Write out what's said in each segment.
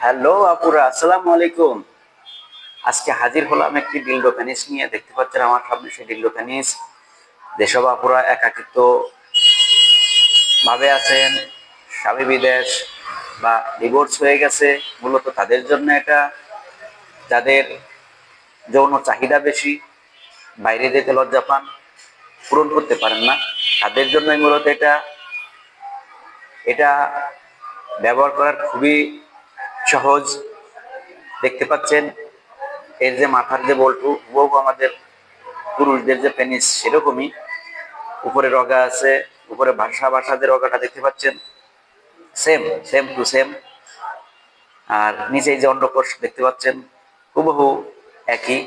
Hello আপুরা, আসসালামু আলাইকুম। আজকে হাজির হলাম একটি ডিলডো পেনিস নিয়ে। দেখতে পাচ্ছেন আমার সামনে সেই ডিলডো পেনিস। যেসব আপুরা একাকিত্ব ভাবে আছেন, স্বামী বিদেশ বা ডিভোর্স হয়ে গেছে, মূলত তাদের জন্য এটা। যাদের যৌন চাহিদা বেশি, বাইরে যেতে লজ্জা পান, পূরণ করতে পারেন না, তাদের জন্যই মূলত এটা। এটা ব্যবহার করার খুবই সহজ। দেখতে পাচ্ছেন এর যে মাথার যে বল্টু, হুবহু আমাদের পুরুষদের যে পেনিস সেরকমই। উপরে রগা আছে, উপরে ভাষা ভাষা যে রগাটা দেখতে পাচ্ছেন, সেম সেম টু সেম। আর নিচে যে অন্ডকোষ দেখতে পাচ্ছেন, হুবহু একই।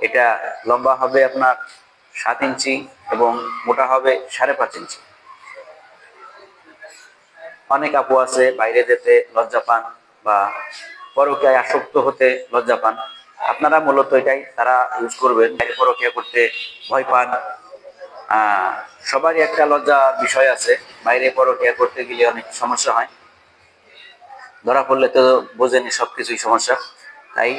এটা লম্বা হবে আপনার 7 ইঞ্চি এবং মোটা হবে 5.5 ইঞ্চি। অনেক আপু আছে বাইরে যেতে লজ্জা পান বা পরকীয়ায় আসক্ত হতে লজ্জা পান। আপনারা মূলত এটাই তারা ইউজ করবেন। বাইরে পরকীয়া করতে ভয় পান। সবারই একটা লজ্জার বিষয় আছে, বাইরে পরকীয়া করতে গেলে অনেক সমস্যা হয়, ধরা পড়লে তো বোঝেনি সবকিছুই সমস্যা। তাই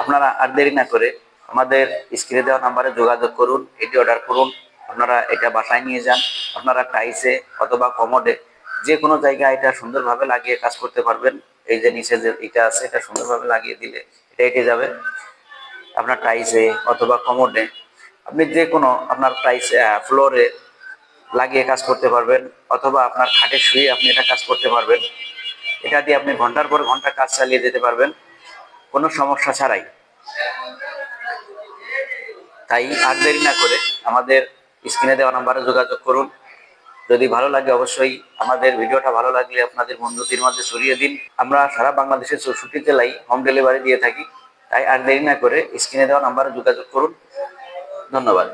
আপনারা আর দেরি না করে আমাদের স্ক্রিনে দেওয়া নাম্বারে যোগাযোগ করুন, এটি অর্ডার করুন। আপনারা এটা বাসায় নিয়ে যান। আপনারা টাইসে অথবা কমোডে যে কোনো জায়গায় এটা সুন্দরভাবে লাগিয়ে কাজ করতে পারবেন। এই যে নিচে যে এটা আছে, এটা সুন্দরভাবে লাগিয়ে দিলে এটা এঁটে যাবে। আপনার টাইসে অথবা কমোডে, আপনি যে কোনো আপনার টাইসে ফ্লোরে লাগিয়ে কাজ করতে পারবেন, অথবা আপনার খাটে শুয়ে আপনি এটা কাজ করতে পারবেন। এটা দিয়ে আপনি ঘন্টার পর ঘন্টা কাজ চালিয়ে যেতে পারবেন কোনো সমস্যা ছাড়াই। তাই আর দেরি না করে আমাদের স্ক্রিনে দেওয়া নাম্বারে যোগাযোগ করুন। যদি ভালো লাগে অবশ্যই আমাদের ভিডিওটা ভালো লাগলে আপনাদের বন্ধুদের মাঝে ছড়িয়ে দিন। আমরা সারা বাংলাদেশের 64 জেলায় হোম ডেলিভারি দিয়ে থাকি। তাই আর দেরি না করে স্ক্রিনে দেওয়া নাম্বারে যোগাযোগ করুন। ধন্যবাদ।